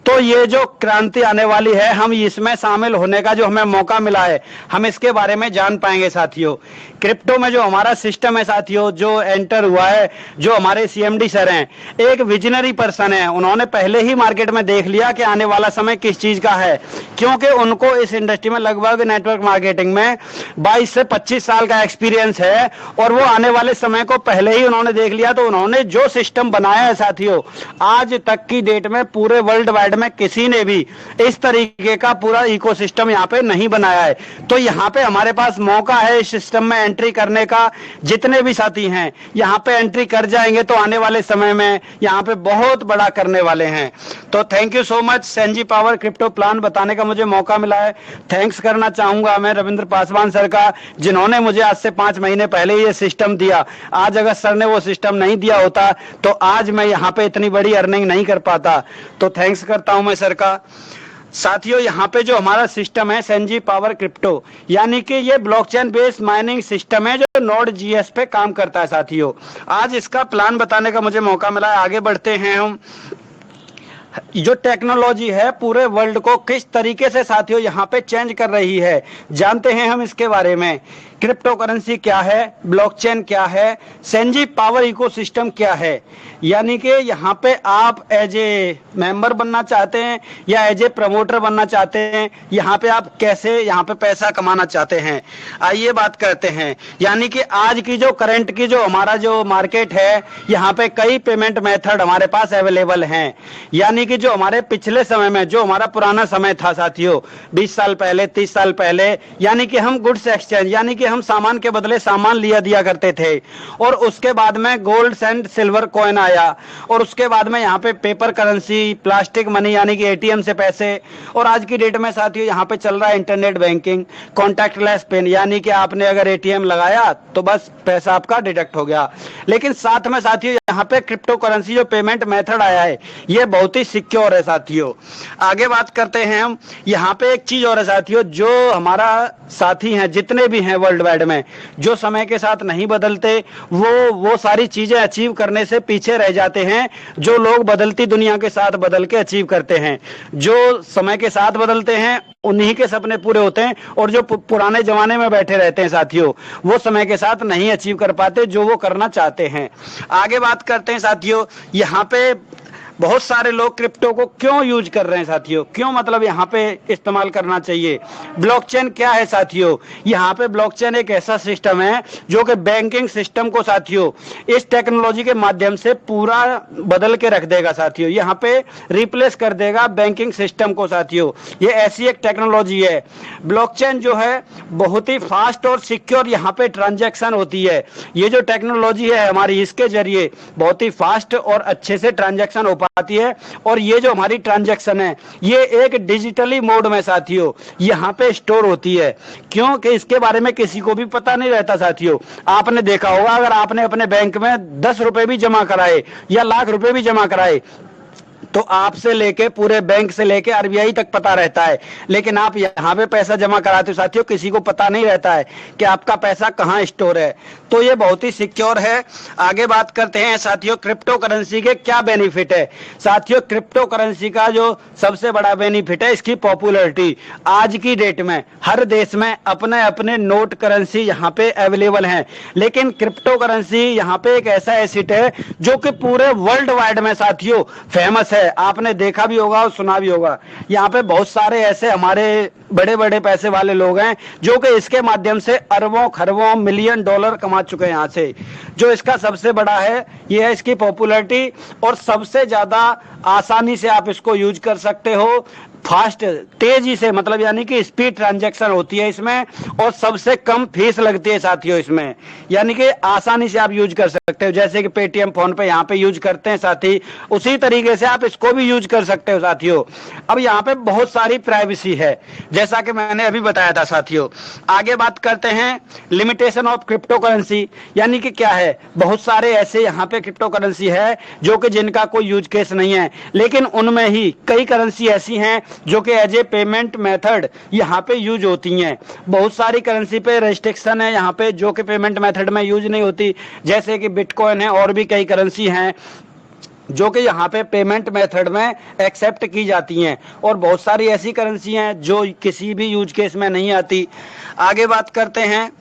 तो ये जो क्रांति आने वाली है, हम इसमें शामिल होने का जो हमें मौका मिला है, हम इसके बारे में जान पाएंगे साथियों। क्रिप्टो में जो हमारा सिस्टम है साथियों, जो एंटर हुआ है, जो हमारे सीएमडी सर हैं, एक विजनरी पर्सन है, उन्होंने पहले ही मार्केट में देख लिया कि आने वाला समय किस चीज का है, क्योंकि उनको इस इंडस्ट्री में लगभग नेटवर्क मार्केटिंग में 22 से 25 साल का एक्सपीरियंस है, और वो आने वाले समय को पहले ही उन्होंने देख लिया। तो उन्होंने जो सिस्टम बनाया है साथियों, आज तक की डेट में पूरे वर्ल्ड वाइड में किसी ने भी इस तरीके का पूरा इकोसिस्टम यहाँ पे नहीं बनाया है। तो यहाँ पे हमारे पास मौका है इस सिस्टम में एंट्री करने का। जितने भी साथी हैं यहाँ पे एंट्री कर जाएंगे तो आने वाले समय में यहाँ पे बहुत बड़ा करने वाले हैं। तो थैंक यू सो मच, सेंजी पावर क्रिप्टो प्लान बताने का मुझे मौका मिला है। थैंक्स करना चाहूंगा मैं रविंद्र पासवान सर का, जिन्होंने मुझे आज से 5 महीने पहले ये सिस्टम दिया। आज अगर सर ने वो सिस्टम नहीं दिया होता तो आज मैं यहाँ पे इतनी बड़ी अर्निंग नहीं कर पाता। तो थैंक्स करता हूं मैं सर का। साथियों, यहाँ पे जो हमारा सिस्टम है सेंजी पावर क्रिप्टो, यानी कि ये ब्लॉकचेन बेस्ड माइनिंग सिस्टम है जो नोड जीएस पे काम करता है साथियों। आज इसका प्लान बताने का मुझे मौका मिला है। आगे बढ़ते हैं हम। जो टेक्नोलॉजी है पूरे वर्ल्ड को किस तरीके से साथियों यहाँ पे चेंज कर रही है, जानते हैं हम इसके बारे में। क्रिप्टो करेंसी क्या है, ब्लॉकचेन क्या है, सेंजी पावर इकोसिस्टम क्या है, यानी कि यहाँ पे आप एज ए मेंबर बनना चाहते हैं या एज ए प्रमोटर बनना चाहते हैं, यहाँ पे आप कैसे यहाँ पे पैसा कमाना चाहते हैं, आइए बात करते हैं। यानी कि आज की जो करंट की जो हमारा जो मार्केट है, यहाँ पे कई पेमेंट मेथड हमारे पास अवेलेबल हैं। यानी कि जो हमारे पिछले समय में जो हमारा पुराना समय था साथियों, 20 साल पहले, 30 साल पहले, यानी कि हम गुड्स एक्सचेंज, यानी कि हम सामान के बदले सामान लिया दिया करते थे, और उसके बाद में गोल्ड एंड सिल्वर कॉइन आया, और उसके बाद में यहाँ पे पेपर करेंसी, प्लास्टिक मनी यानी कि एटीएम से पैसे, और आज की डेट में साथियों यहाँ पे चल रहा है इंटरनेट बैंकिंग, कॉन्टैक्टलेस पेन, यानी कि आपने अगर एटीएम लगाया तो बस पैसा आपका डिडक्ट हो गया। लेकिन साथ में साथियों यहाँ पे क्रिप्टो करेंसी जो पेमेंट मेथड आया है ये बहुत ही सिक्योर है साथियों। आगे बात करते हैं हम। यहाँ पे एक चीज और है साथियों, जो हमारा साथी हैं जितने भी हैं वर्ल्ड वाइड में, जो समय के साथ नहीं बदलते, वो सारी चीजें अचीव करने से पीछे रह जाते हैं। जो लोग बदलती दुनिया के साथ बदल के अचीव करते हैं, जो समय के साथ बदलते हैं, उन्हीं के सपने पूरे होते हैं, और जो पुराने जमाने में बैठे रहते हैं साथियों, वो समय के साथ नहीं अचीव कर पाते जो वो करना चाहते हैं। आगे बात करते हैं साथियों। यहाँ पे बहुत सारे लोग क्रिप्टो को क्यों यूज कर रहे हैं साथियों, क्यों मतलब यहाँ पे इस्तेमाल करना चाहिए। ब्लॉकचेन क्या है साथियों, यहाँ पे ब्लॉकचेन एक ऐसा सिस्टम है जो कि बैंकिंग सिस्टम को साथियों इस टेक्नोलॉजी के माध्यम से पूरा बदल के रख देगा साथियों, यहाँ पे रिप्लेस कर देगा बैंकिंग सिस्टम को साथियों। ये ऐसी एक टेक्नोलॉजी है। ब्लॉकचेन जो है बहुत ही फास्ट और सिक्योर यहाँ पे ट्रांजैक्शन होती है। ये जो टेक्नोलॉजी है हमारी, इसके जरिए बहुत ही फास्ट और अच्छे से ट्रांजैक्शन हो पाती है, और ये जो हमारी ट्रांजैक्शन है ये एक डिजिटली मोड में साथियों यहाँ पे स्टोर होती है, क्योंकि इसके बारे में किसी को भी पता नहीं रहता साथियों। आपने देखा होगा, अगर आपने अपने बैंक में 10 रुपए भी जमा कराए या लाख रुपए भी जमा कराए तो आपसे लेके पूरे बैंक से लेके आरबीआई तक पता रहता है, लेकिन आप यहाँ पे पैसा जमा कराते हो साथियों, किसी को पता नहीं रहता है कि आपका पैसा कहाँ स्टोर है। तो ये बहुत ही सिक्योर है। आगे बात करते हैं साथियों, क्रिप्टो करेंसी के क्या बेनिफिट है। साथियों, क्रिप्टो करेंसी का जो सबसे बड़ा बेनिफिट है इसकी पॉपुलैरिटी। आज की डेट में हर देश में अपने अपने नोट करेंसी यहाँ पे अवेलेबल है, लेकिन क्रिप्टो करेंसी यहाँ पे एक ऐसा एसेट है जो कि पूरे वर्ल्ड वाइड में साथियों फेमस है। आपने देखा भी होगा और सुना भी होगा। यहाँ पे बहुत सारे ऐसे हमारे बड़े बड़े पैसे वाले लोग हैं जो कि इसके माध्यम से अरबों खरबों मिलियन डॉलर कमा चुके हैं यहाँ से। जो इसका सबसे बड़ा है ये है इसकी पॉपुलैरिटी, और सबसे ज्यादा आसानी से आप इसको यूज कर सकते हो, फास्ट तेजी से, मतलब यानी कि स्पीड ट्रांजैक्शन होती है इसमें, और सबसे कम फीस लगती है साथियों इसमें, यानी कि आसानी से आप यूज कर सकते हो। जैसे कि पेटीएम फोन पे यहाँ पे यूज करते हैं साथी, उसी तरीके से आप इसको भी यूज कर सकते हो साथियों। अब यहाँ पे बहुत सारी प्राइवेसी है जैसा कि मैंने अभी बताया था साथियों। आगे बात करते हैं लिमिटेशन ऑफ क्रिप्टो करेंसी, यानी कि क्या है, बहुत सारे ऐसे यहाँ पे क्रिप्टो करेंसी है जो कि जिनका कोई यूज केस नहीं है, लेकिन उनमें ही कई करेंसी ऐसी हैं जो कि एज ए पेमेंट मेथड यहाँ पे यूज होती हैं। बहुत सारी करेंसी पे रेस्ट्रिक्शन है यहाँ पे जो कि पेमेंट मेथड में यूज नहीं होती, जैसे कि बिटकॉइन है और भी कई करेंसी हैं। जो कि यहाँ पे पेमेंट मेथड में एक्सेप्ट की जाती हैं, और बहुत सारी ऐसी करेंसी हैं जो किसी भी यूज केस में नहीं आती। आगे बात करते हैं,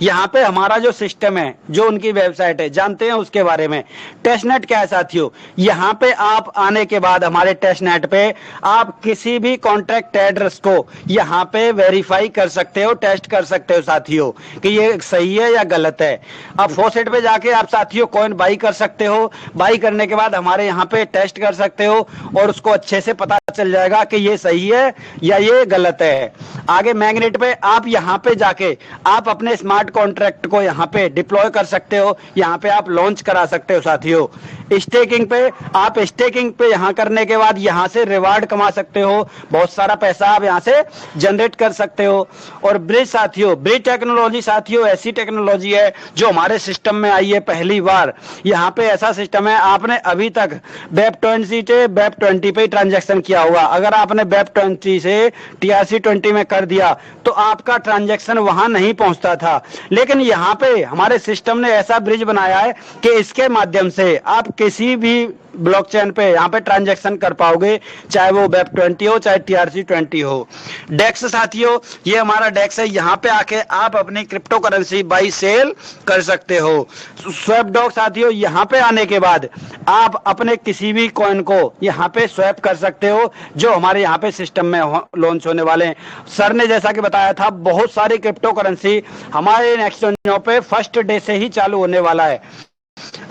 यहाँ पे हमारा जो सिस्टम है, जो उनकी वेबसाइट है, जानते हैं उसके बारे में। टेस्टनेट क्या है साथियों, यहाँ पे आप आने के बाद हमारे टेस्टनेट पे आप किसी भी कॉन्ट्रैक्ट एड्रेस को यहाँ पे वेरीफाई कर सकते हो, टेस्ट कर सकते हो साथियों कि ये सही है या गलत है। अब फॉसेट पे जाके आप साथियों कॉइन बाई कर सकते हो। बाई करने के बाद हमारे यहाँ पे टेस्ट कर सकते हो और उसको अच्छे से पता चल जाएगा कि ये सही है या ये गलत है। आगे मैग्नेट पे आप यहाँ पे जाके आप अपने स्मार्ट कॉन्ट्रैक्ट को यहाँ पे डिप्लॉय कर सकते हो, यहाँ पे आप लॉन्च करा सकते हो साथियों। स्टेकिंग पे आप स्टेकिंग पे यहाँ करने के बाद यहाँ से रिवार्ड कमा सकते हो, बहुत सारा पैसा आप यहाँ से जनरेट कर सकते हो। और ब्रिज साथियों, ब्रिज टेक्नोलॉजी साथियों ऐसी टेक्नोलॉजी है जो हमारे सिस्टम में आई है पहली बार। यहाँ पे ऐसा सिस्टम है, आपने अभी तक BEP20 से BEP20 पे ट्रांजेक्शन किया होगा। अगर आपने BEP20 से TRC20 में कर दिया तो आपका ट्रांजेक्शन वहां नहीं पहुंचता था, लेकिन यहाँ पे हमारे सिस्टम ने ऐसा ब्रिज बनाया है कि इसके माध्यम से आप किसी भी ब्लॉकचेन पे यहाँ पे ट्रांजैक्शन कर पाओगे, चाहे वो BEP20 हो चाहे TRC20 हो। डेक्स साथियों, ये हमारा डेक्स है, यहाँ पे आके आप अपनी क्रिप्टो करेंसी बाई सेल कर सकते हो। स्वैपडॉग साथियों, यहाँ पे आने के बाद आप अपने किसी भी कॉइन को यहाँ पे स्वैप कर सकते हो, जो हमारे यहाँ पे सिस्टम में लॉन्च होने वाले हैं। सर ने जैसा कि बताया था, बहुत सारी क्रिप्टो करेंसी हमारे एक्सचेंजों पे फर्स्ट डे से ही चालू होने वाला है।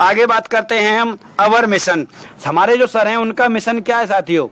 आगे बात करते हैं हम अवर मिशन। हमारे जो सर हैं उनका मिशन क्या है साथियों,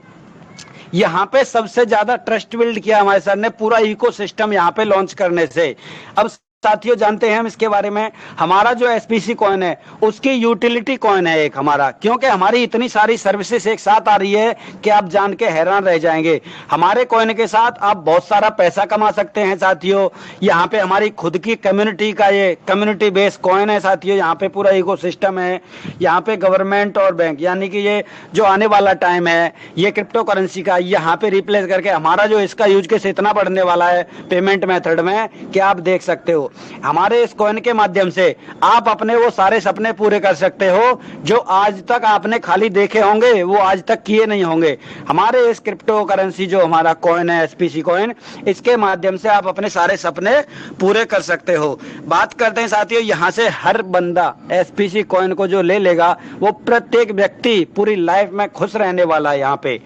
यहाँ पे सबसे ज्यादा ट्रस्ट बिल्ड किया हमारे सर ने पूरा इकोसिस्टम यहाँ पे लॉन्च करने से। अब साथियों जानते हैं हम इसके बारे में, हमारा जो SPC कॉइन है उसकी यूटिलिटी कॉइन है एक हमारा, क्योंकि हमारी इतनी सारी सर्विसेज एक साथ आ रही है कि आप जान के हैरान रह जाएंगे। हमारे कॉइन के साथ आप बहुत सारा पैसा कमा सकते हैं साथियों। यहाँ पे हमारी खुद की कम्युनिटी का ये कम्युनिटी बेस्ड कॉइन है साथियों। यहाँ पे पूरा इकोसिस्टम है, यहाँ पे गवर्नमेंट और बैंक, यानी कि ये जो आने वाला टाइम है ये क्रिप्टो करेंसी का यहाँ पे रिप्लेस करके हमारा जो इसका यूज केस इतना बढ़ने वाला है पेमेंट मेथड में कि आप देख सकते हो। हमारे इस कॉइन के माध्यम से आप अपने वो सारे सपने पूरे कर सकते हो जो आज तक आपने खाली देखे होंगे, वो आज तक किए नहीं होंगे। हमारे इस क्रिप्टो करेंसी जो हमारा कॉइन है SPC कॉइन, इसके माध्यम से आप अपने सारे सपने पूरे कर सकते हो। बात करते हैं साथियों, यहाँ से हर बंदा SPC कॉइन को जो ले लेगा वो प्रत्येक व्यक्ति पूरी लाइफ में खुश रहने वाला है यहाँ पे।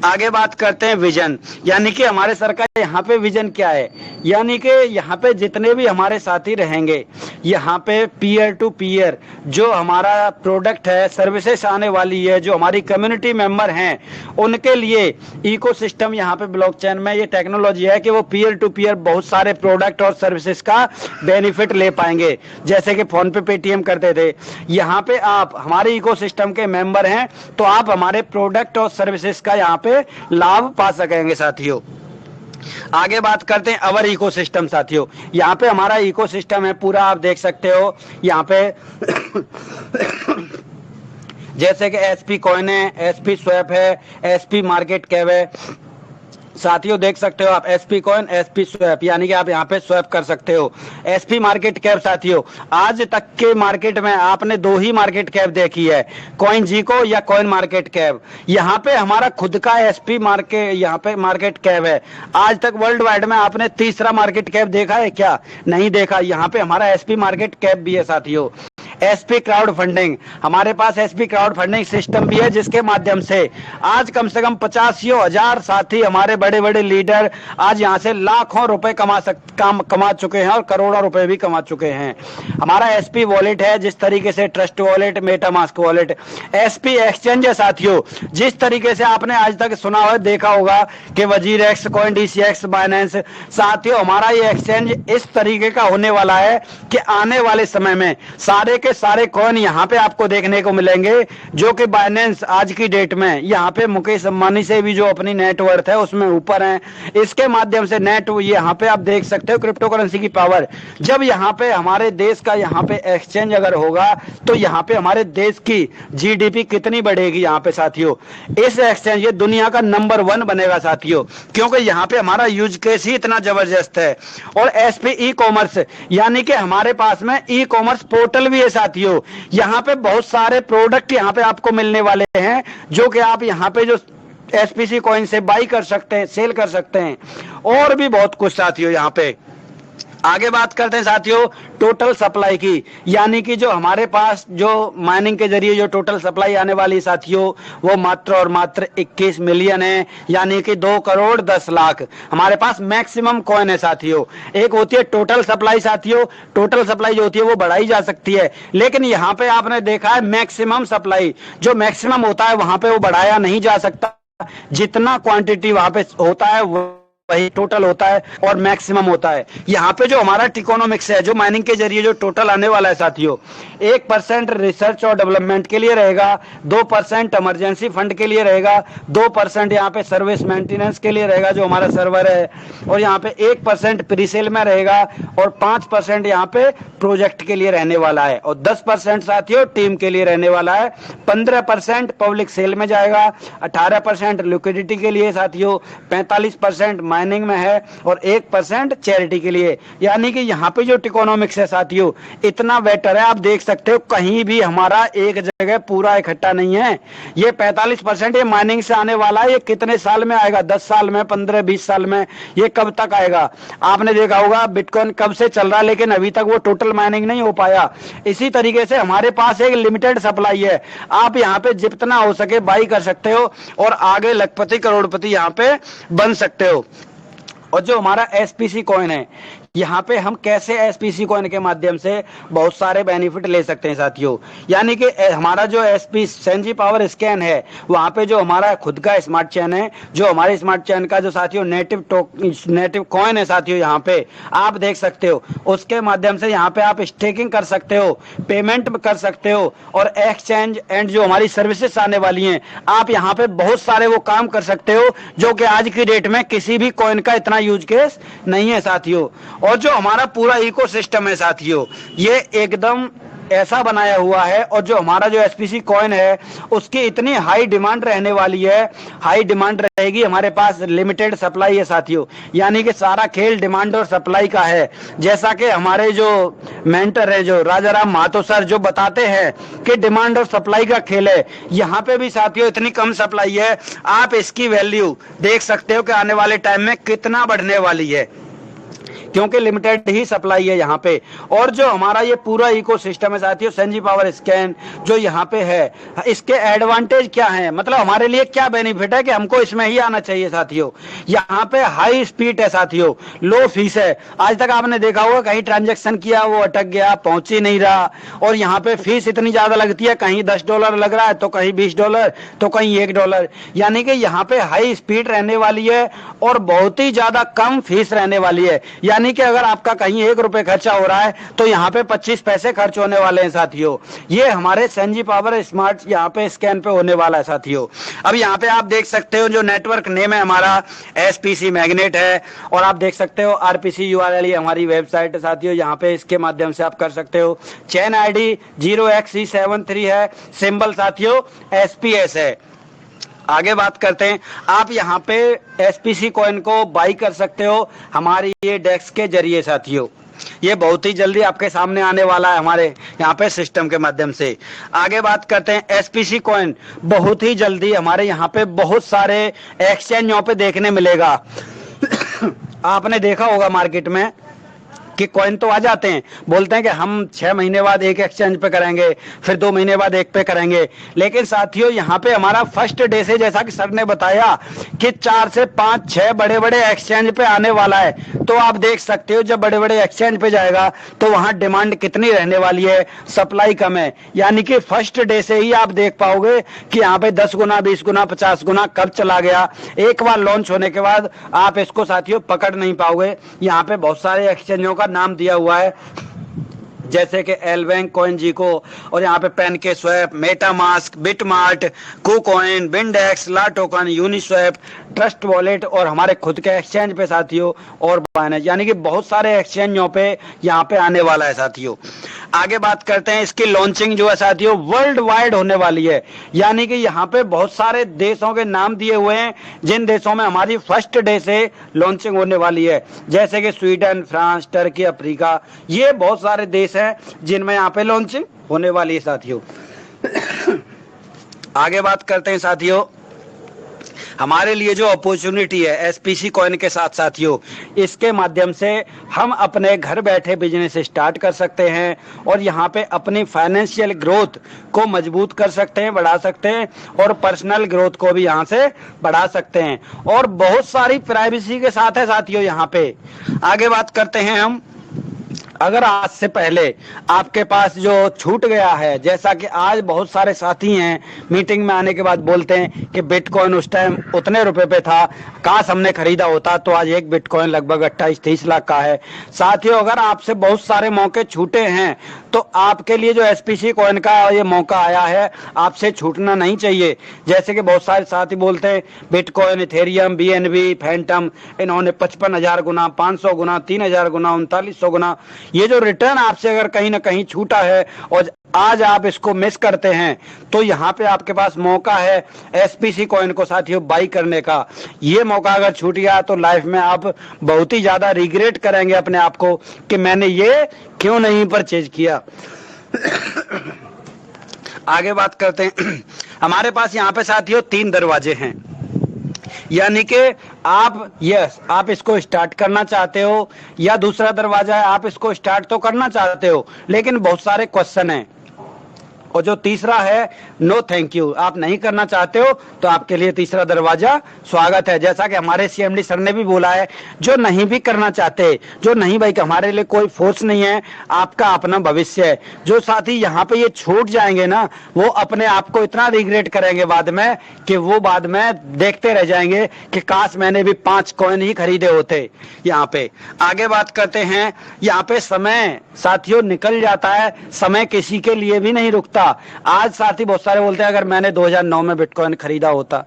आगे बात करते हैं विजन, यानी कि हमारे सर का यहाँ पे विजन क्या है, यानी कि यहाँ पे जितने भी हमारे साथी रहेंगे, यहाँ पे पीयर टू पीयर जो हमारा प्रोडक्ट है, सर्विसेज आने वाली है, जो हमारी कम्युनिटी मेंबर हैं उनके लिए इकोसिस्टम यहाँ पे ब्लॉकचेन में ये टेक्नोलॉजी है कि वो पीयर टू पीयर बहुत सारे प्रोडक्ट और सर्विसेज का बेनिफिट ले पाएंगे। जैसे कि फोन पे पेटीएम करते थे, यहाँ पे आप हमारे इकोसिस्टम के मेंबर हैं तो आप हमारे प्रोडक्ट और सर्विसेज का यहाँ पे लाभ पा सकेंगे साथियों। आगे बात करते हैं अवर इकोसिस्टम साथियों। यहाँ पे हमारा इकोसिस्टम है पूरा, आप देख सकते हो यहाँ पे जैसे कि SP कॉइन है, SP स्वैप है, SP मार्केट कैप है साथियों, देख सकते हो आप SP कॉइन, SP स्वैप, यानी कि आप यहाँ पे स्वैप कर सकते हो। SP मार्केट कैप साथियों, आज तक के मार्केट में आपने 2 ही मार्केट कैप देखी है, कॉइन जीको या कॉइन मार्केट कैप। यहाँ पे हमारा खुद का SP मार्केट यहाँ पे मार्केट कैप है। आज तक वर्ल्ड वाइड में आपने तीसरा मार्केट कैप देखा है क्या? नहीं देखा। यहाँ पे हमारा SP मार्केट कैप भी है साथियों। SP क्राउड फंडिंग, हमारे पास SP क्राउड फंडिंग सिस्टम भी है जिसके माध्यम से आज कम से कम 85,000 साथी हमारे बड़े बड़े लीडर आज यहाँ से लाखों रुपए कमा चुके हैं और करोड़ों रुपए भी कमा चुके हैं। हमारा SP वॉलेट है, जिस तरीके से trust wallet, MetaMask wallet, SP exchange है साथियों। जिस तरीके से आपने आज तक सुना हो देखा होगा कि WZirX, CoinDCX, बाइनेंस, साथियों हमारा ये एक्सचेंज इस तरीके का होने वाला है कि आने वाले समय में सारे के सारे कॉइन यहाँ पे आपको देखने को मिलेंगे, जो कि बाइनेंस आज की डेट में यहाँ पे मुकेश अंबानी से भी जो अपनी नेटवर्थ है उसमें ऊपर है। इसके माध्यम से नेट यहाँ पे आप देख सकते हो क्रिप्टो करेंसी की पावर। जब यहाँ पे हमारे देश का यहाँ पे एक्सचेंज अगर होगा तो यहाँ पे हमारे देश की GDP कितनी बढ़ेगी यहाँ पे साथियों। इस एक्सचेंज ये दुनिया का नंबर 1 बनेगा साथियों, क्योंकि यहाँ पे हमारा यूज केस ही इतना जबरदस्त है। और SP ई कॉमर्स, यानी कि हमारे पास में ई कॉमर्स पोर्टल भी है साथियों यहाँ पे बहुत सारे प्रोडक्ट यहाँ पे आपको मिलने वाले हैं, जो कि आप यहाँ पे जो एसपीसी कॉइन से बाई कर सकते हैं, सेल कर सकते हैं, और भी बहुत कुछ साथियों। यहाँ पे आगे बात करते हैं साथियों टोटल सप्लाई की, यानी कि जो हमारे पास जो माइनिंग के जरिए जो टोटल सप्लाई आने वाली साथियों वो मात्र और मात्र 21 मिलियन है, यानी कि 2 करोड़ 10 लाख हमारे पास मैक्सिमम कॉइन है साथियों। एक होती है टोटल सप्लाई साथियों, टोटल सप्लाई जो होती है वो बढ़ाई जा सकती है, लेकिन यहाँ पे आपने देखा है मैक्सिमम सप्लाई, जो मैक्सिमम होता है वहां पे वो बढ़ाया नहीं जा सकता। जितना क्वांटिटी वहां पे होता है वही टोटल होता है और मैक्सिमम होता है। यहाँ पे जो हमारा इकोनॉमिक्स है, जो माइनिंग के जरिए जो टोटल आने वाला है साथियों, 1% रिसर्च और डेवलपमेंट के लिए रहेगा, 2% इमरजेंसी फंड के लिए रहेगा, 2% यहाँ पे सर्विस मेंटेनेंस के लिए रहेगा जो हमारा सर्वर है, और यहाँ पे 1% प्रीसेल में रहेगा, और 5% यहाँ पे प्रोजेक्ट के लिए रहने वाला है, और 10% साथियों टीम के लिए रहने वाला है, 15% पब्लिक सेल में जाएगा, 18% लिक्विडिटी के लिए साथियों, 45% माइनिंग में है, और 1% चैरिटी के लिए। यानी कि यहाँ पे जो इकोनॉमिक्स है साथियों इतना बेटर है, आप देख सकते हो कहीं भी हमारा एक जगह पूरा इकट्ठा नहीं है। ये 45% ये माइनिंग से आने वाला है, ये कितने साल में आएगा, 10 साल में, 15-20 साल में, ये कब तक आएगा? आपने देखा होगा बिटकॉइन कब से चल रहा है, लेकिन अभी तक वो टोटल माइनिंग नहीं हो पाया। इसी तरीके से हमारे पास एक लिमिटेड सप्लाई है, आप यहाँ पे जितना हो सके बाई कर सकते हो और आगे लखपति करोड़पति यहाँ पे बन सकते हो। और जो हमारा एसपीसी कॉइन है, यहाँ पे हम कैसे एसपीसी कॉइन के माध्यम से बहुत सारे बेनिफिट ले सकते हैं साथियों। यानी कि हमारा जो एसपी सेंजी पावर स्कैन है, वहाँ पे जो हमारा खुद का स्मार्ट चेन है, जो हमारे स्मार्ट चेन का जो साथियों नेटिव कॉइन है साथियों, यहाँ पे आप देख सकते हो, उसके माध्यम से यहाँ पे आप स्टेकिंग कर सकते हो, पेमेंट कर सकते हो, और एक्सचेंज एंड जो हमारी सर्विसेज आने वाली हैं, आप यहाँ पे बहुत सारे वो काम कर सकते हो, जो कि आज की डेट में किसी भी कॉइन का इतना यूज केस नहीं है साथियों। और जो हमारा पूरा इकोसिस्टम है साथियों, ये एकदम ऐसा बनाया हुआ है, और जो हमारा जो एसपीसी कॉइन है उसकी इतनी हाई डिमांड रहने वाली है, हाई डिमांड रहेगी। हमारे पास लिमिटेड सप्लाई है साथियों, यानी कि सारा खेल डिमांड और सप्लाई का है। जैसा कि हमारे जो मेंटर है जो राजाराम महातो सर जो बताते हैं कि डिमांड और सप्लाई का खेल है, यहाँ पे भी साथियों इतनी कम सप्लाई है, आप इसकी वैल्यू देख सकते हो कि आने वाले टाइम में कितना बढ़ने वाली है, क्योंकि लिमिटेड ही सप्लाई है यहाँ पे। और जो हमारा ये पूरा इकोसिस्टम है साथियों, सेंजी पावर स्कैन जो यहाँ पे है, इसके एडवांटेज क्या है, मतलब हमारे लिए क्या बेनिफिट है कि हमको इसमें ही आना चाहिए साथियों। यहाँ पे हाई स्पीड है साथियों, लो फीस है। आज तक आपने देखा होगा कहीं ट्रांजेक्शन किया वो अटक गया, पहुंच ही नहीं रहा, और यहाँ पे फीस इतनी ज्यादा लगती है, कहीं $10 लग रहा है तो कहीं $20 तो कहीं $1। यानी कि यहाँ पे हाई स्पीड रहने वाली है और बहुत ही ज्यादा कम फीस रहने वाली है। यानी कि अगर आपका कहीं ₹1 खर्चा हो रहा है तो यहाँ पे 25 पैसे खर्च होने वाले हैं साथियों। ये हमारे सेंजी पावर स्मार्ट यहाँ पे स्कैन पे होने वाला है साथियों। अब यहाँ पे आप देख सकते हो जो नेटवर्क नेम है हमारा एसपीसी मैग्नेट है, और आप देख सकते हो आरपीसी यूआरएल ये हमारी वेबसाइट है साथियों। यहाँ पे इसके माध्यम से आप कर सकते हो। चेन आईडी 0xC73 है, सिंबल साथियों एसपीएस है। आगे बात करते हैं, आप यहाँ पे एसपीसी कॉइन को बाई कर सकते हो हमारी ये डेस्क के जरिए साथियों। ये बहुत ही जल्दी आपके सामने आने वाला है हमारे यहाँ पे सिस्टम के माध्यम से। आगे बात करते हैं एसपीसी कॉइन बहुत ही जल्दी हमारे यहाँ पे बहुत सारे एक्सचेंजों पे देखने मिलेगा। आपने देखा होगा मार्केट में कि कॉइन तो आ जाते हैं, बोलते हैं कि हम 6 महीने बाद एक एक्सचेंज पे करेंगे, फिर 2 महीने बाद एक पे करेंगे, लेकिन साथियों यहाँ पे हमारा फर्स्ट डे से जैसा कि सर ने बताया कि 4 से 5-6 बड़े बड़े एक्सचेंज पे आने वाला है। तो आप देख सकते हो जब बड़े बड़े एक्सचेंज पे जाएगा तो वहां डिमांड कितनी रहने वाली है, सप्लाई कम है। यानी कि फर्स्ट डे से ही आप देख पाओगे कि यहाँ पे 10 गुना 20 गुना 50 गुना कब चला गया। एक बार लॉन्च होने के बाद आप इसको साथियों पकड़ नहीं पाओगे। यहाँ पे बहुत सारे एक्सचेंजों नाम दिया हुआ है, जैसे कि एलबैंक कॉइन जीको, और यहाँ पे PancakeSwap, MetaMask, BitMart, KuCoin, Bindex, LAToken, Uniswap, Trust Wallet, और हमारे खुद के एक्सचेंज पे साथियों और बाइनेंस। यानी कि बहुत सारे एक्सचेंजों पे यहाँ पे आने वाला है साथियों। आगे बात करते हैं, इसकी लॉन्चिंग जो है साथियों वर्ल्ड वाइड होने वाली है, यानी कि यहाँ पे बहुत सारे देशों के नाम दिए हुए हैं जिन देशों में हमारी फर्स्ट डे से लॉन्चिंग होने वाली है, जैसे कि स्वीडन, फ्रांस, टर्की, अफ्रीका, ये बहुत सारे देश हैं जिनमें यहाँ पे लॉन्चिंग होने वाली है साथियों। आगे बात करते हैं साथियों, हमारे लिए जो अपॉर्चुनिटी है एसपीसी कॉइन के साथ साथियों, इसके माध्यम से हम अपने घर बैठे बिजनेस स्टार्ट कर सकते हैं और यहाँ पे अपनी फाइनेंशियल ग्रोथ को मजबूत कर सकते हैं, बढ़ा सकते हैं, और पर्सनल ग्रोथ को भी यहाँ से बढ़ा सकते हैं, और बहुत सारी प्राइवेसी के साथ है साथियों यहाँ पे। आगे बात करते हैं हम, अगर आज से पहले आपके पास जो छूट गया है, जैसा कि आज बहुत सारे साथी हैं मीटिंग में आने के बाद बोलते हैं कि बिटकॉइन उस टाइम उतने रुपए पे था, काश हमने खरीदा होता, तो आज एक बिटकॉइन लगभग 28-30 लाख का है। साथियों अगर आपसे बहुत सारे मौके छूटे हैं तो आपके लिए जो एसपीसी कॉइन का ये मौका आया है, आपसे छूटना नहीं चाहिए। जैसे कि बहुत सारे साथी बोलते हैं बिटकॉइन, इथेरियम, बीएनबी, फैंटम, इन्होंने 55,000 गुना, 500 गुना, 3,000 गुना, 3900 गुना, ये जो रिटर्न आपसे अगर कहीं ना कहीं छूटा है और आज आप इसको मिस करते हैं, तो यहाँ पे आपके पास मौका है एसपीसी कॉइन को साथियों बाई करने का। ये मौका अगर छूट गया तो लाइफ में आप बहुत ही ज्यादा रिग्रेट करेंगे अपने आप को कि मैंने ये क्यों नहीं परचेज किया। आगे बात करते हैं, हमारे पास यहाँ पे साथियों 3 दरवाजे हैं, यानी कि आप इसको स्टार्ट करना चाहते हो, या दूसरा दरवाजा है आप इसको स्टार्ट तो करना चाहते हो लेकिन बहुत सारे क्वेश्चन हैं, और जो तीसरा है नो थैंक यू, आप नहीं करना चाहते हो, तो आपके लिए तीसरा दरवाजा स्वागत है। जैसा कि हमारे सीएमडी सर ने भी बोला है, जो नहीं भी करना चाहते, जो नहीं भाई हमारे लिए कोई फोर्स नहीं है, आपका अपना भविष्य है। जो साथी यहाँ पे ये छूट जाएंगे ना, वो अपने आप को इतना रिग्रेट करेंगे बाद में कि वो बाद में देखते रह जाएंगे कि काश मैंने भी 5 कॉइन ही खरीदे होते। यहाँ पे आगे बात करते हैं, यहाँ पे समय साथियों निकल जाता है, समय किसी के लिए भी नहीं रुकता। आज साथी बहुत सारे बोलते हैं अगर मैंने 2009 में बिटकॉइन खरीदा होता,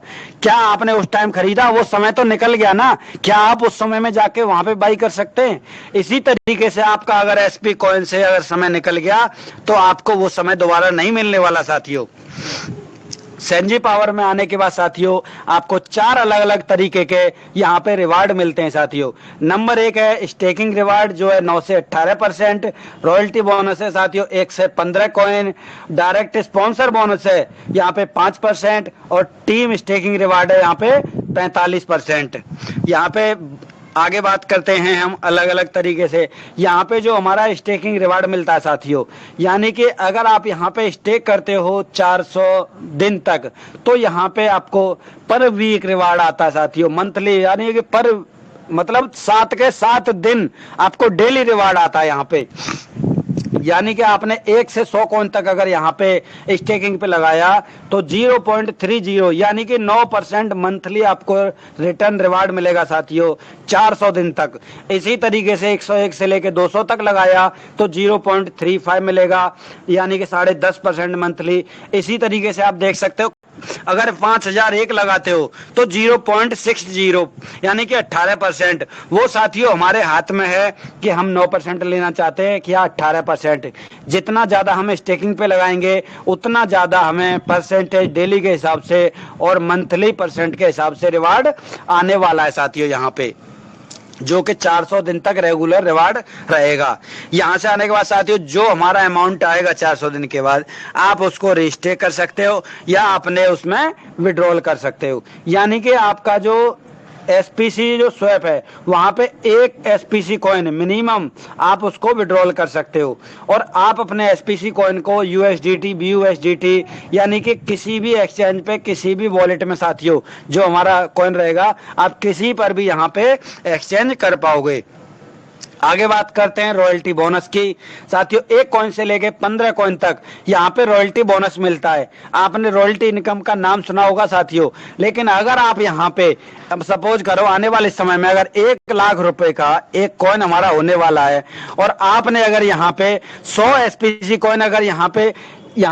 क्या आपने उस टाइम खरीदा? वो समय तो निकल गया ना, क्या आप उस समय में जाके वहां पे बाई कर सकते हैं? इसी तरीके से आपका अगर एसपी कॉइन से अगर समय निकल गया तो आपको वो समय दोबारा नहीं मिलने वाला साथियों। सेंजी पावर में आने के बाद साथियों आपको 4 अलग अलग तरीके के यहाँ पे रिवार्ड मिलते हैं साथियों। नंबर 1 है स्टेकिंग रिवार्ड जो है 9 से 18%, रॉयल्टी बोनस है साथियों 1 से 15 कॉइन, डायरेक्ट स्पॉन्सर बोनस है यहाँ पे 5%, और टीम स्टेकिंग रिवार्ड है यहाँ पे 45%। यहाँ पे आगे बात करते हैं हम अलग अलग तरीके से, यहाँ पे जो हमारा स्टेकिंग रिवार्ड मिलता है साथियों, यानी कि अगर आप यहाँ पे स्टेक करते हो 400 दिन तक, तो यहाँ पे आपको पर वीक रिवार्ड आता है साथियों, मंथली, यानी कि पर मतलब 7 के 7 दिन आपको डेली रिवार्ड आता है यहाँ पे। यानी कि आपने 1 से 100 कॉइन तक अगर यहाँ पे स्टेकिंग पे लगाया तो 0.30 यानी कि 9% मंथली आपको रिटर्न रिवार्ड मिलेगा साथियों 400 दिन तक। इसी तरीके से 101 से लेके 200 तक लगाया तो 0.35 मिलेगा, यानी कि 10.5% मंथली। इसी तरीके से आप देख सकते हो अगर 5001 लगाते हो तो 0.60 यानी कि 18%। वो साथियों हमारे हाथ में है कि हम 9% लेना चाहते हैं क्या 18%। जितना ज्यादा हम स्टेकिंग पे लगाएंगे उतना ज्यादा हमें परसेंटेज डेली के हिसाब से और मंथली परसेंट के हिसाब से रिवार्ड आने वाला है साथियों यहाँ पे, जो कि 400 दिन तक रेगुलर रिवार्ड रहेगा। यहाँ से आने के बाद साथियों जो हमारा अमाउंट आएगा 400 दिन के बाद आप उसको रजिस्टर कर सकते हो या अपने उसमें विड्रॉल कर सकते हो। यानी कि आपका जो एसपीसी जो स्वैप है वहां पे एक एसपीसी कॉइन मिनिमम आप उसको विड्रॉल कर सकते हो, और आप अपने एसपीसी कॉइन को यूएसडीटी, बीयूएसडीटी यानी कि किसी भी एक्सचेंज पे किसी भी वॉलेट में साथियों जो हमारा कॉइन रहेगा आप किसी पर भी यहाँ पे एक्सचेंज कर पाओगे। आगे बात करते हैं रॉयल्टी बोनस की साथियों। 1 कॉइन से लेके 15 कॉइन तक यहाँ पे रॉयल्टी बोनस मिलता है। आपने रॉयल्टी इनकम का नाम सुना होगा साथियों, लेकिन अगर आप यहाँ पे अब सपोज करो आने वाले समय में अगर 1 लाख रुपए का एक कॉइन हमारा होने वाला है और आपने अगर यहाँ पे 100 एसपीसी कॉइन अगर यहाँ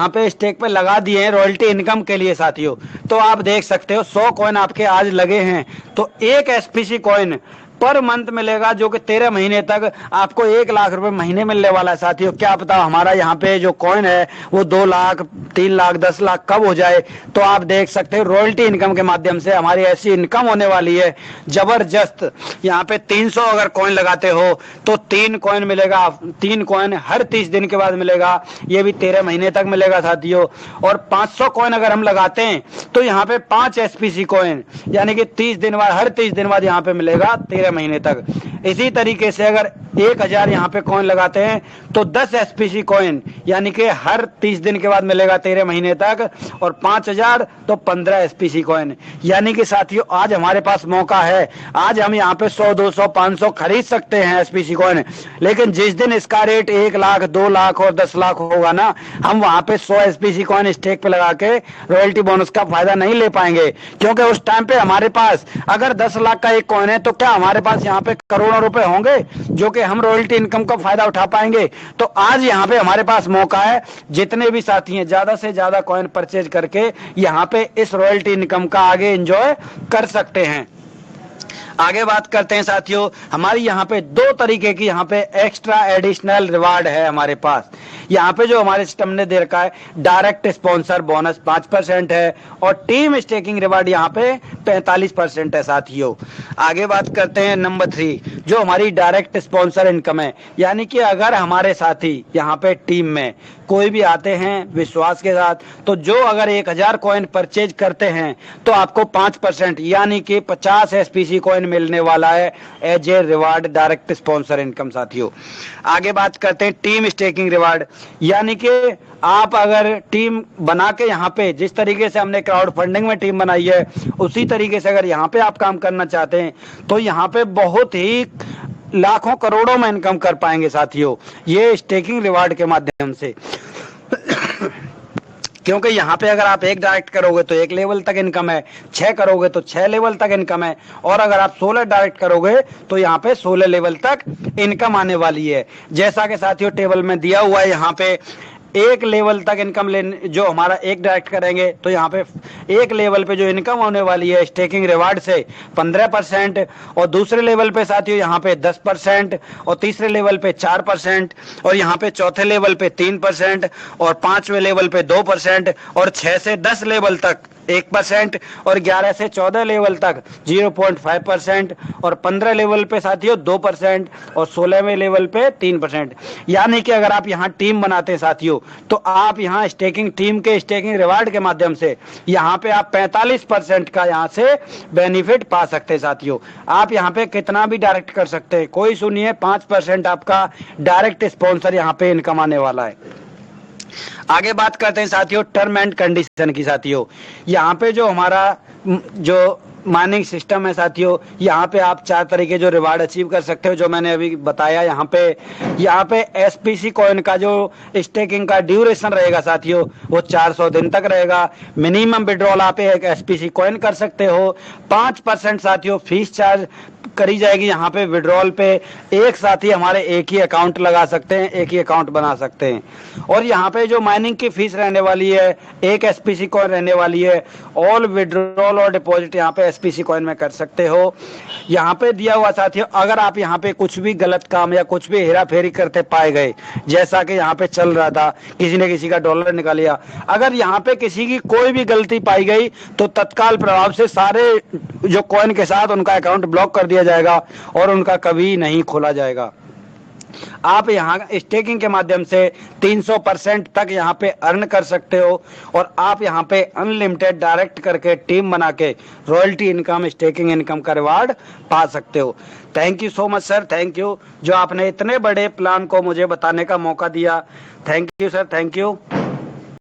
पे स्टेक पे लगा दिए हैं रॉयल्टी इनकम के लिए साथियों, तो आप देख सकते हो 100 कॉइन आपके आज लगे हैं तो एक एसपीसी कॉइन पर मंथ मिलेगा, जो कि 13 महीने तक आपको 1 लाख रुपए महीने मिलने वाला है साथियों। क्या पता हमारा यहाँ पे जो कॉइन है वो 2 लाख, 3 लाख, 10 लाख कब हो जाए। तो आप देख सकते हो रॉयल्टी इनकम के माध्यम से हमारी ऐसी इनकम होने वाली है जबरदस्त। यहाँ पे 300 अगर कॉइन लगाते हो तो 3 कॉइन मिलेगा, 3 कॉइन हर 30 दिन के बाद मिलेगा, ये भी 13 महीने तक मिलेगा साथियों। और 500 कॉइन अगर हम लगाते हैं तो यहाँ पे 5 एसपीसी कॉइन, यानी कि 30 दिन बाद, हर 30 दिन बाद यहाँ पे मिलेगा 13 महीने तक। इसी तरीके से अगर 1000 यहाँ पे कॉइन लगाते हैं तो 10 एसपीसी कॉइन, यानी कि हर 30 दिन के बाद मिलेगा 13 महीने तक। और 5000 तो 15 एसपीसी कॉइन। यानी कि साथियों आज हमारे पास मौका है, आज हम यहाँ पे 100, 200, 500 खरीद सकते हैं एसपीसी कॉइन। लेकिन जिस दिन इसका रेट 1 लाख, 2 लाख और 10 लाख होगा ना, हम वहां पे 100 एसपीसी कॉइन स्टेक पे लगा के रॉयल्टी बोनस का फायदा नहीं ले पाएंगे। क्योंकि उस टाइम पे हमारे पास अगर 10 लाख का एक कॉइन है तो क्या हमारे पास यहाँ पे करोड़ों रुपए होंगे जो कि हम रॉयल्टी इनकम का फायदा उठा पाएंगे। तो आज यहाँ पे हमारे पास मौका है, जितने भी साथी हैं ज्यादा से ज्यादा कॉइन परचेज करके यहाँ पे इस रॉयल्टी इनकम का आगे एंजॉय कर सकते हैं। आगे बात करते हैं साथियों, हमारी यहाँ पे 2 तरीके की यहाँ पे एक्स्ट्रा एडिशनल रिवार्ड है हमारे पास। यहाँ पे जो हमारे सिस्टम ने दे रखा है, डायरेक्ट स्पॉन्सर बोनस 5% है और टीम स्टेकिंग रिवार्ड यहाँ पे 45% है साथियों। आगे बात करते हैं नंबर 3, जो हमारी डायरेक्ट स्पॉन्सर इनकम है। यानी कि अगर हमारे साथी यहाँ पे टीम में कोई भी आते हैं विश्वास के साथ, तो जो अगर 1000 कॉइन परचेज करते हैं तो आपको 5% यानी कि 50 एसपीसी कॉइन मिलने वाला है as a reward, direct sponsor income साथियों। आगे बात करते हैं टीम स्टेकिंग रिवार्ड। यानी कि आप अगर टीम बना के यहाँ पे, जिस तरीके से हमने क्राउड फंडिंग में टीम बनाई है उसी तरीके से अगर यहाँ पे आप काम करना चाहते हैं तो यहाँ पे बहुत ही लाखों करोड़ों में इनकम कर पाएंगे साथियों, ये स्टेकिंग रिवार्ड के माध्यम से। क्योंकि यहाँ पे अगर आप 1 डायरेक्ट करोगे तो 1 लेवल तक इनकम है, 6 करोगे तो 6 लेवल तक इनकम है, और अगर आप 16 डायरेक्ट करोगे तो यहाँ पे 16 लेवल तक इनकम आने वाली है। जैसा कि साथियों टेबल में दिया हुआ है, यहाँ पे 1 लेवल तक इनकम लेने, जो हमारा 1 डायरेक्ट करेंगे तो यहाँ पे 1 लेवल पे जो इनकम होने वाली है स्टेकिंग रिवार्ड से 15%, और दूसरे लेवल पे साथियों यहाँ पे 10%, और तीसरे लेवल पे 4%, और यहाँ पे चौथे लेवल पे 3%, और 5वें लेवल पे 2%, और 6 से 10 लेवल तक 1%, और 11 से 14 लेवल तक 0.5%, और 15 लेवल पे साथियों 2%, और 16वें लेवल पे 3%। यानी कि अगर आप यहाँ टीम बनाते हैं साथियों तो आप यहाँ स्टेकिंग टीम के स्टेकिंग रिवार्ड के माध्यम से यहाँ पे आप 45% का यहाँ से बेनिफिट पा सकते हैं साथियों। आप यहाँ पे कितना भी डायरेक्ट कर सकते हैं, कोई सुनिए 5% आपका डायरेक्ट स्पॉन्सर यहाँ पे इनकम आने वाला है। आगे बात करते हैं साथियों टर्म एंड कंडीशन की साथियों। यहाँ पे जो हमारा जो माइनिंग सिस्टम है साथियों, यहाँ पे आप 4 तरीके जो रिवार्ड अचीव कर सकते हो, जो मैंने अभी बताया। यहाँ पे एसपीसी कॉइन का जो स्टेकिंग का ड्यूरेशन रहेगा साथियों वो 400 दिन तक रहेगा। मिनिमम विड्रॉल आप एक एसपीसी कॉइन कर सकते हो। 5% साथियों फीस चार्ज करी जाएगी यहाँ पे विड्रॉल पे। एक साथी हमारे एक ही अकाउंट लगा सकते हैं, एक ही अकाउंट बना सकते हैं। और यहाँ पे जो माइनिंग की फीस रहने वाली है, 1 एसपीसी कॉइन रहने वाली है। ऑल विड्रॉल और डिपॉजिट यहाँ पे एसपीसी कॉइन में कर सकते हो। यहाँ पे दिया हुआ साथियों, अगर आप यहाँ पे कुछ भी गलत काम या कुछ भी हेरा फेरी करते पाए गए, जैसा कि यहाँ पे चल रहा था, किसी ने किसी का डॉलर निकाल लिया, अगर यहाँ पे किसी की कोई भी गलती पाई गई तो तत्काल प्रभाव से सारे जो कॉइन के साथ उनका अकाउंट ब्लॉक कर दिया जाएगा और उनका कभी नहीं खोला जाएगा। आप यहाँ स्टेकिंग के माध्यम से 300% तक यहाँ पे अर्न कर सकते हो, और आप यहाँ पे अनलिमिटेड डायरेक्ट करके टीम बना के रॉयल्टी इनकम, स्टेकिंग इनकम का रिवार्ड पा सकते हो। Thank you so much sir, thank you जो आपने इतने बड़े प्लान को मुझे बताने का मौका दिया। Thank you sir, thank you.